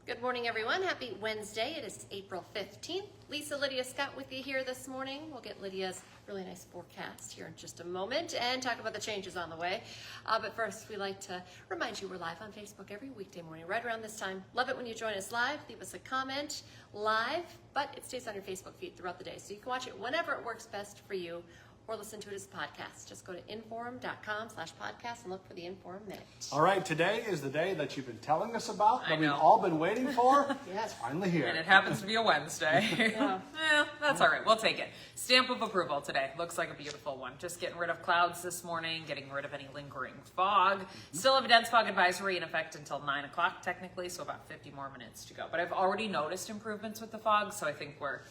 Good morning, everyone. Happy Wednesday. It is April 15th. Lisa, Lydia, Scott with you here this morning. We'll get Lydia's really nice forecast here in just a moment and talk about the changes on the way. But first, we like to remind you we're live on Facebook every weekday morning, right around this time. Love it when you join us live. Leave us a comment live, but it stays on your Facebook feed throughout the day. So you can watch it whenever it works best for you, or listen to it as a podcast. Just go to inforum.com/podcast and look for the Inforum Minute. All right, today is the day that you've been telling us about, that we've know. all been waiting for. Yes. It's finally here. And it happens to be a Wednesday. Yeah. That's all right. We'll take it. Stamp of approval today. Looks like a beautiful one. Just getting rid of clouds this morning, getting rid of any lingering fog. Still have a dense fog advisory in effect until 9 o'clock technically, so about 50 more minutes to go. But I've already noticed improvements with the fog, so I think we're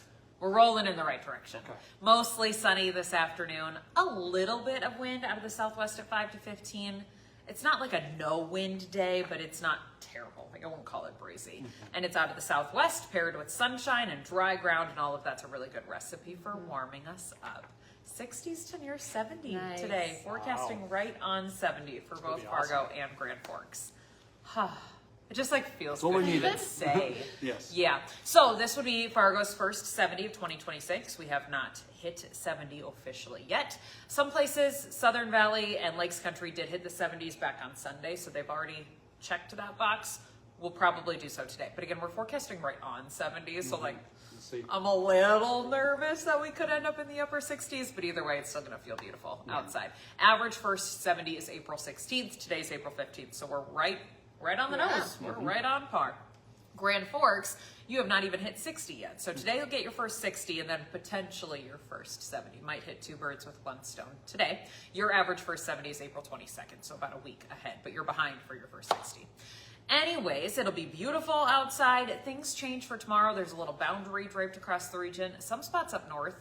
rolling in the right direction. Okay. Mostly sunny this afternoon. A little bit of wind out of the southwest at 5 to 15. It's not like a no wind day, but it's not terrible. Like, I won't call it breezy. And it's out of the southwest paired with sunshine and dry ground, and all of that's a really good recipe for warming us up. 60s to near 70 Nice. today. Forecasting right on 70 for both be Fargo awesome. and Grand Forks. It just like feels what good we needed. to say. Yes. Yeah. So this would be Fargo's first 70 of 2026. We have not hit 70 officially yet. Some places, Southern Valley and Lakes Country, did hit the 70s back on Sunday, so they've already checked that box. We'll probably do so today. But again, we're forecasting right on 70, so like Let's see. I'm a little nervous that we could end up in the upper 60s, but either way, it's still going to feel beautiful outside. Average first 70 is April 16th. Today's April 15th, so we're right on the nose. We're right on par. Grand Forks, you have not even hit 60 yet. So today you'll get your first 60 and then potentially your first 70. Might hit two birds with one stone today. Your average first 70 is April 22nd, so about a week ahead, but you're behind for your first 60. Anyways, it'll be beautiful outside. Things change for tomorrow. There's a little boundary draped across the region. Some spots up north,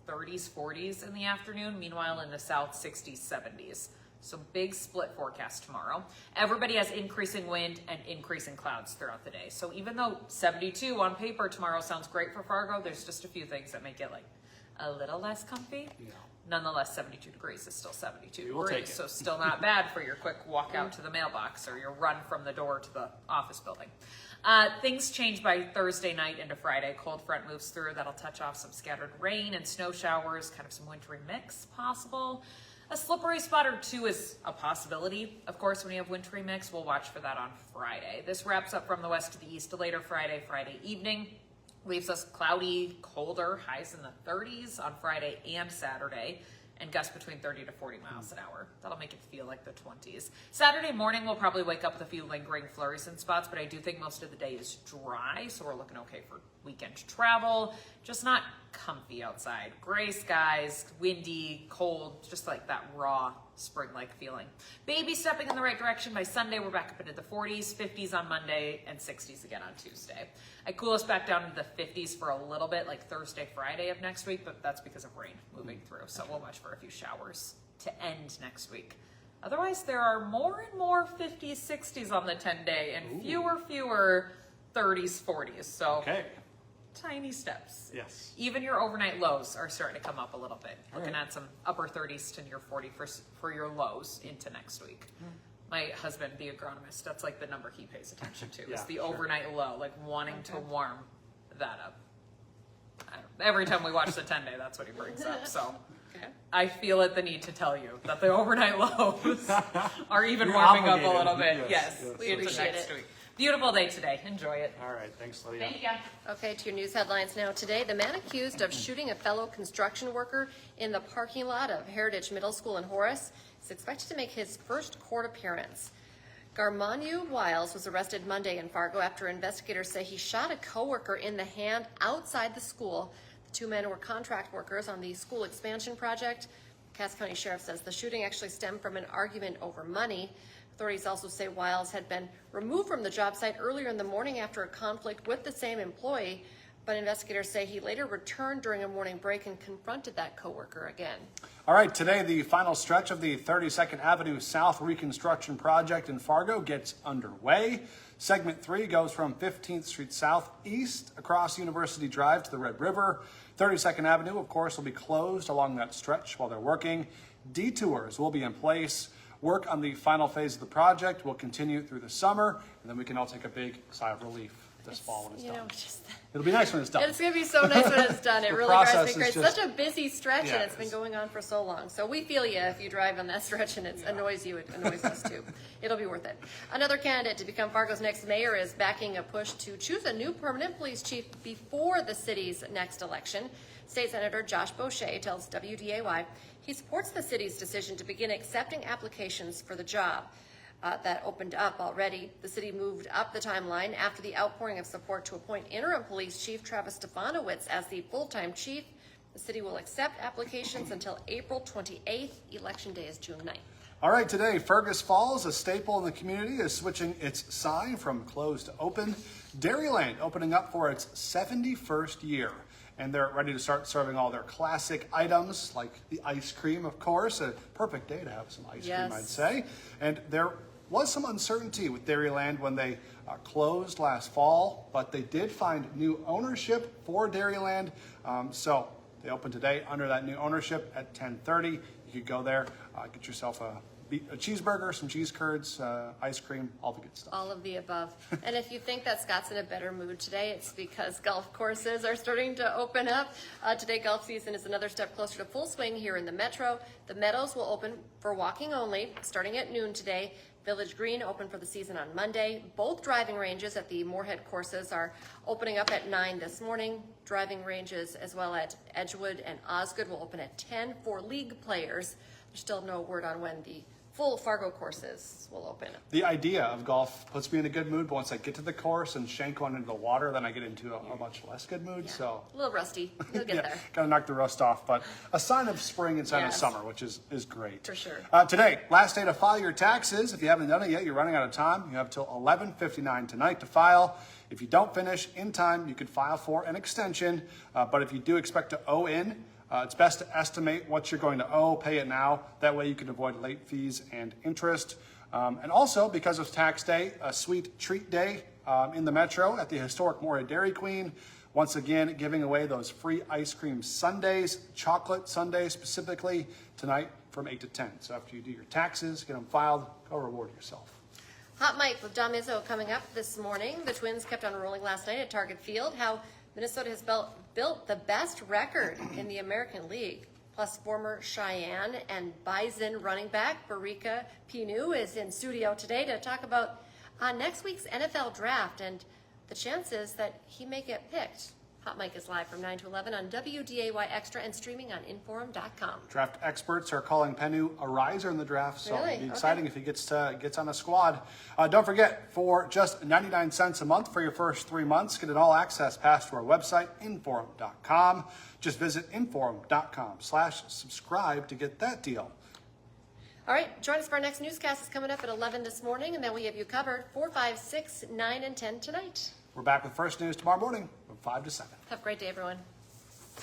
30s, 40s in the afternoon. Meanwhile, in the south, 60s, 70s. So big split forecast tomorrow. Everybody has increasing wind and increasing clouds throughout the day. So even though 72 on paper tomorrow sounds great for Fargo, there's just a few things that make it like a little less comfy. Yeah. Nonetheless, 72 degrees is still 72 will take degrees. it. So still not bad for your quick walk out to the mailbox or your run from the door to the office building. Things change by Thursday night into Friday. Cold front moves through. That'll touch off some scattered rain and snow showers, kind of some wintry mix possible. A slippery spot or two is a possibility. Of course, when you have wintry mix, we'll watch for that on Friday. This wraps up from the west to the east later Friday evening. Leaves us cloudy, colder, highs in the 30s on Friday and Saturday, and gusts between 30 to 40 miles an hour. That'll make it feel like the 20s. Saturday morning, we'll probably wake up with a few lingering flurries in spots, but I do think most of the day is dry, so we're looking okay for weekend travel. Just not comfy outside. Gray skies, windy, cold, just like that raw spring-like feeling. Baby stepping in the right direction. By Sunday, we're back up into the 40s, 50s on Monday, and 60s again on Tuesday. I cool us back down to the 50s for a little bit, like Thursday, Friday of next week, but that's because of rain moving through. So we'll watch for a few showers to end next week. Otherwise, there are more and more 50s, 60s on the 10-day, and fewer 30s, 40s. So Okay. tiny steps. Yes. Even your overnight lows are starting to come up a little bit. All Looking right. at some upper 30s to near 40 for your lows into next week. My husband, the agronomist, that's like the number he pays attention to, Yeah, is the sure. overnight low, like wanting to warm that up. Every time we watch the 10-day, that's what he brings up. So Okay. I feel it the need to tell you that the overnight lows are even You're warming up a obligated. little bit. Yes, Yes, yes. We into appreciate next it. week. Beautiful day today. Enjoy it. All right. Thanks, Lydia. Thank you. Okay, to your news headlines now. Today, the man accused of shooting a fellow construction worker in the parking lot of Heritage Middle School in Horace is expected to make his first court appearance. Garmanu Wiles was arrested Monday in Fargo after investigators say he shot a coworker in the hand outside the school. The two men were contract workers on the school expansion project. Cass County Sheriff says the shooting actually stemmed from an argument over money. Authorities also say Wiles had been removed from the job site earlier in the morning after a conflict with the same employee, but investigators say he later returned during a morning break and confronted that coworker again. All right. Today, the final stretch of the 32nd Avenue South reconstruction project in Fargo gets underway. Segment 3 goes from 15th Street Southeast across University Drive to the Red River. 32nd Avenue, of course, will be closed along that stretch while they're working. Detours will be in place. Work on the final phase of the project will continue through the summer, and then we can all take a big sigh of relief. this fall when it's You know, done. just, It'll be nice when it's done. it's going to be so nice when it's done. It The really drives process me is crazy. just- Such a busy stretch, Yeah, and it's been going on for so long. So we feel you if you drive on that stretch and it annoys you. It annoys us too. It'll be worth it. Another candidate to become Fargo's next mayor is backing a push to choose a new permanent police chief before the city's next election. State Senator Josh Boucher tells WDAY he supports the city's decision to begin accepting applications for the job. That opened up already. The city moved up the timeline after the outpouring of support to appoint interim police chief Travis Stefanowicz as the full-time chief. The city will accept applications until April 28th. Election day is June 9th. All right, today, Fergus Falls, a staple in the community, is switching its sign from closed to open. Dairyland opening up for its 71st year. And they're ready to start serving all their classic items, like the ice cream, of course. A perfect day to have some ice cream, I'd say. And there was some uncertainty with Dairyland when they closed last fall, but they did find new ownership for Dairyland. So they opened today under that new ownership at 10:30. You could go there, get yourself a cheeseburger, some cheese curds, ice cream, all the good stuff. All of the above. And if you think that Scott's in a better mood today, it's because golf courses are starting to open up. Today, golf season is another step closer to full swing here in the Metro. The Meadows will open for walking only, starting at noon today. Village Green open for the season on Monday. Both driving ranges at the Moorhead courses are opening up at 9 this morning. Driving ranges as well at Edgewood and Osgood will open at 10 for league players. There's still no word on when the full Fargo courses will open. The idea of golf puts me in a good mood, but once I get to the course and shank one into the water, then I get into a much less good mood. Yeah. So A little rusty. You'll get there. gotta knock the rust off, but a sign of spring and sign Yes. of summer, which is great. For sure. Today, last day to file your taxes. If you haven't done it yet, you're running out of time. You have till 11:59 tonight to file. If you don't finish in time, you could file for an extension, but if you do expect to owe in, it's best to estimate what you're going to owe, pay it now. That way you can avoid late fees and interest. And also, because of tax day, a sweet treat day in the Metro at the historic Moorhead Dairy Queen. Once again, giving away those free ice cream sundaes, chocolate sundaes specifically, tonight from 8 to 10. So after you do your taxes, get them filed, go reward yourself. Hot Mic with Dom Izzo coming up this morning. The Twins kept on rolling last night at Target Field. How Minnesota has built the best record in the American League. Plus, former Cheyenne and Bison running back Barika Pinu is in studio today to talk about next week's NFL draft and the chances that he may get picked. Hot Mic is live from 9 to 11 on WDAY Extra and streaming on Inforum.com. Draft experts are calling Penu a riser in the draft, so Really? it'll be exciting if he gets on a squad. Don't forget, for just 99 cents a month for your first 3 months, get an all-access pass to our website, Inforum.com. Just visit Inforum.com/subscribe to get that deal. All right, join us for our next newscast. It's coming up at 11 this morning, and then we have you covered 4, 5, 6, 9, and 10 tonight. We're back with First News tomorrow morning from 5 to 7. Have a great day, everyone.